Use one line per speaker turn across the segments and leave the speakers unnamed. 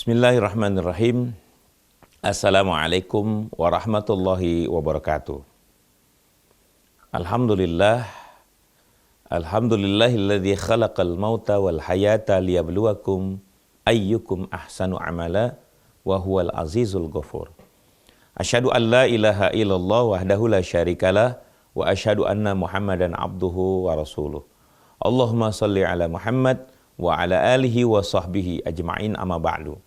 Bismillahirrahmanirrahim. Assalamualaikum warahmatullahi wabarakatuh. Alhamdulillah. Alhamdulillahilladzi khalaqal mauta wal hayata liyabluwakum ayyukum ahsanu amala wa huwal azizul ghafur. Asyhadu an la ilaha illallah wahdahu la syarikalah wa asyhadu anna Muhammadan abduhu wa rasuluh. Allahumma shalli ala Muhammad wa ala alihi wa sahbihi ajma'in amma ba'du.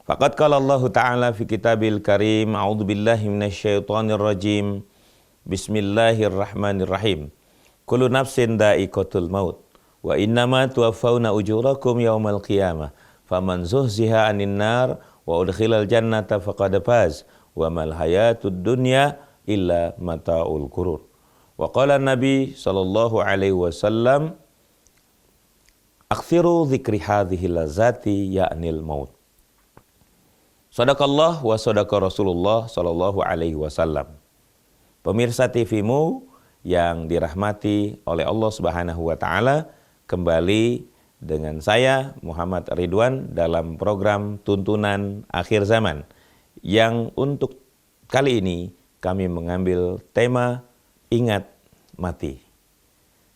Faqad qala Allah Ta'ala fi kitabil karim, a'udzu billahi minasyaitonir rajim. Bismillahirrahmanirrahim. Kullu nafsin dha'iqatul maut wa innama tuwaffawna ujurakum yaumal qiyamah. Faman zuhziha 'anil nar wa udkhilal jannata faqad faz wa mal hayatud dunya illa mata'ul ghurur. Wa qala Nabi sallallahu alaihi wasallam, akthiru dzikri hadhihi lazati ya'nil maut. Shadaqallah wa shadaqa Rasulullah sallallahu alaihi wasallam. Pemirsa TV-mu yang dirahmati oleh Allah Subhanahu wa taala, kembali dengan saya Muhammad Ridwan dalam program Tuntunan Akhir Zaman yang untuk kali ini kami mengambil tema Ingat Mati.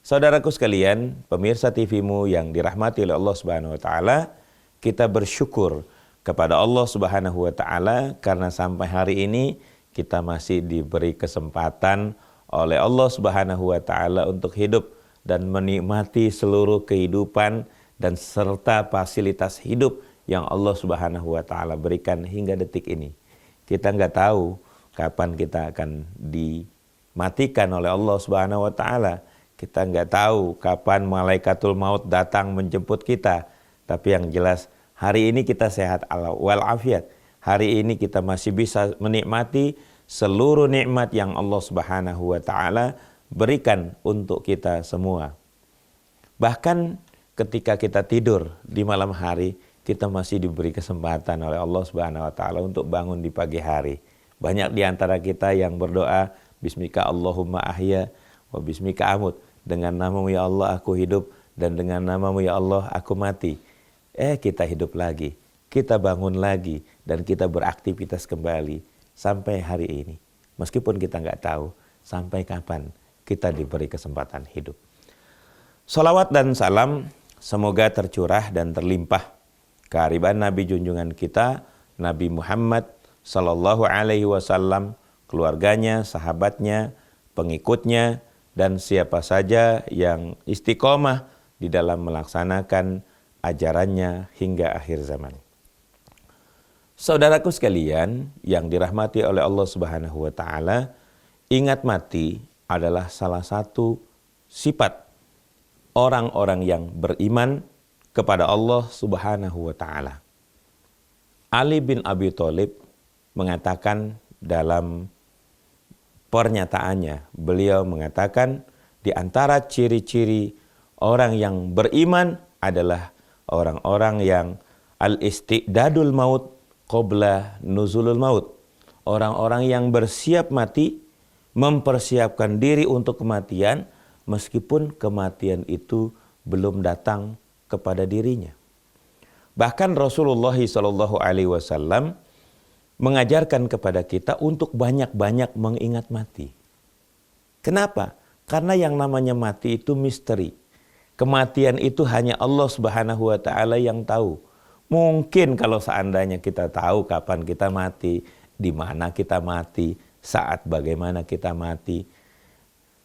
Saudaraku sekalian, pemirsa TV-mu yang dirahmati oleh Allah Subhanahu wa taala, kita bersyukur kepada Allah Subhanahu wa taala karena sampai hari ini kita masih diberi kesempatan oleh Allah Subhanahu wa taala untuk hidup dan menikmati seluruh kehidupan dan serta fasilitas hidup yang Allah Subhanahu wa taala berikan hingga detik ini. Kita nggak tahu kapan kita akan dimatikan oleh Allah Subhanahu wa taala. Kita nggak tahu kapan malaikatul maut datang menjemput kita. Tapi yang jelas hari ini kita sehat walafiat. Hari ini kita masih bisa menikmati seluruh nikmat yang Allah Subhanahu wa taala berikan untuk kita semua. Bahkan ketika kita tidur di malam hari, kita masih diberi kesempatan oleh Allah Subhanahu wa taala untuk bangun di pagi hari. Banyak di antara kita yang berdoa, Bismika Allahumma ahya wa bismika amut. Dengan namamu ya Allah aku hidup dan dengan namamu ya Allah aku mati. Kita hidup lagi, kita bangun lagi dan kita beraktivitas kembali sampai hari ini. Meskipun kita nggak tahu sampai kapan kita diberi kesempatan hidup. Salawat dan salam semoga tercurah dan terlimpah kehadiran Nabi junjungan kita Nabi Muhammad sallallahu alaihi wasallam, keluarganya, sahabatnya, pengikutnya, dan siapa saja yang istiqomah di dalam melaksanakan ajarannya hingga akhir zaman. Saudaraku sekalian yang dirahmati oleh Allah Subhanahu wa taala, ingat mati adalah salah satu sifat orang-orang yang beriman kepada Allah Subhanahu wa taala. Ali bin Abi Thalib mengatakan dalam pernyataannya, beliau mengatakan di antara ciri-ciri orang yang beriman adalah orang-orang yang al-istiqdadul maut qabla nuzulul maut. Orang-orang yang bersiap mati, mempersiapkan diri untuk kematian meskipun kematian itu belum datang kepada dirinya. Bahkan Rasulullah SAW mengajarkan kepada kita untuk banyak-banyak mengingat mati. Kenapa? Karena yang namanya mati itu misteri. Kematian itu hanya Allah Subhanahu wa taala yang tahu. Mungkin kalau seandainya kita tahu kapan kita mati, di mana kita mati, saat bagaimana kita mati,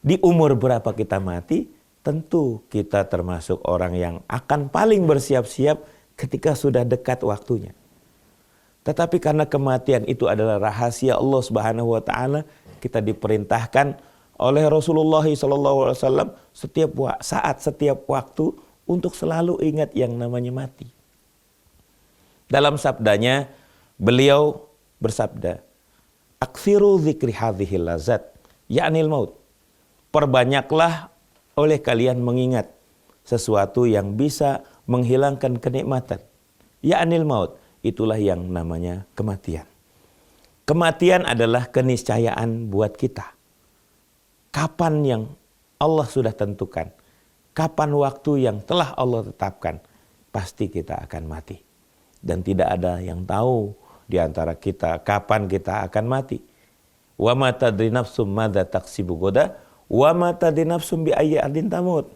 di umur berapa kita mati, tentu kita termasuk orang yang akan paling bersiap-siap ketika sudah dekat waktunya. Tetapi karena kematian itu adalah rahasia Allah Subhanahu wa taala, kita diperintahkan oleh Rasulullah SAW setiap saat, setiap waktu untuk selalu ingat yang namanya mati. Dalam sabdanya, beliau bersabda, "Aktsiru dzikri hadhihi lazat, ya'nil maut." Perbanyaklah oleh kalian mengingat sesuatu yang bisa menghilangkan kenikmatan, ya'nil maut. Itulah yang namanya kematian. Kematian adalah keniscayaan buat kita. Kapan yang Allah sudah tentukan, kapan waktu yang telah Allah tetapkan, pasti kita akan mati. dan tidak ada yang tahu di antara kita kapan kita akan mati. Wa ma tadri nafsum madza taksibu goda wa ma tadri nafsum bi ayyi ardin tamut.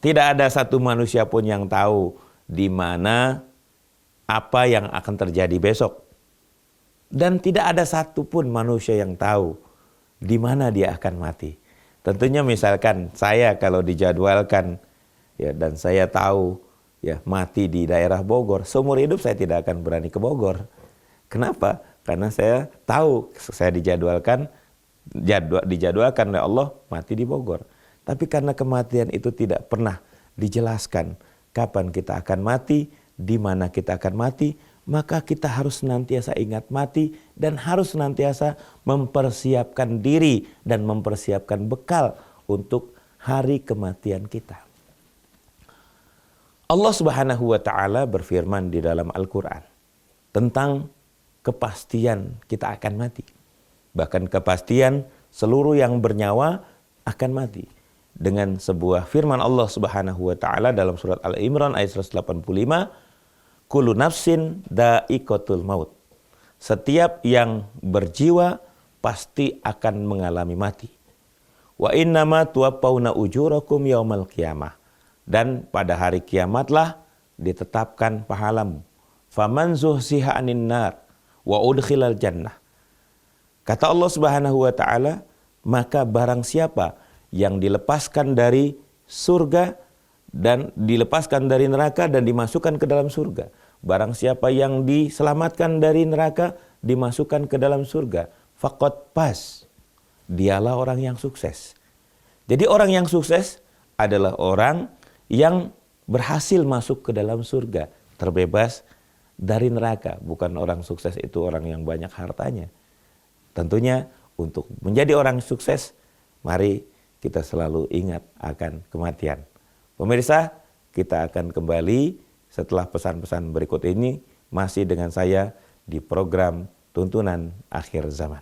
Tidak ada satu manusia pun yang tahu di mana apa yang akan terjadi besok. Dan tidak ada satu pun manusia yang tahu di mana dia akan mati. Tentunya misalkan saya kalau dijadwalkan ya, dan saya tahu ya mati di daerah Bogor, seumur hidup saya tidak akan berani ke Bogor. Kenapa? Karena saya tahu saya dijadwalkan oleh Allah mati di Bogor. Tapi karena kematian itu tidak pernah dijelaskan kapan kita akan mati, di mana kita akan mati, maka kita harus senantiasa ingat mati dan harus senantiasa mempersiapkan diri dan mempersiapkan bekal untuk hari kematian kita. Allah Subhanahu wa taala berfirman di dalam Al-Qur'an tentang kepastian kita akan mati. Bahkan kepastian seluruh yang bernyawa akan mati. Dengan sebuah firman Allah Subhanahu wa taala dalam surat Al-Imran ayat 185, kullu nafsin dha'iqatul maut. Setiap yang berjiwa pasti akan mengalami mati. Wa innama tuwaffawna ujurakum yaumal qiyamah. Dan pada hari kiamatlah ditetapkan pahalamu. Faman zuhziha 'anil nar wa udkhilal jannah. Kata Allah Subhanahu wa taala, maka barang siapa yang dilepaskan dari surga dan dilepaskan dari neraka dan dimasukkan ke dalam surga. Barang siapa yang diselamatkan dari neraka, dimasukkan ke dalam surga. Faqad pas. Dialah orang yang sukses. Jadi orang yang sukses adalah orang yang berhasil masuk ke dalam surga. Terbebas dari neraka. Bukan orang sukses itu orang yang banyak hartanya. Tentunya untuk menjadi orang sukses, mari kita selalu ingat akan kematian. Pemirsa, kita akan kembali setelah pesan-pesan berikut ini masih dengan saya di program Tuntunan Akhir Zaman.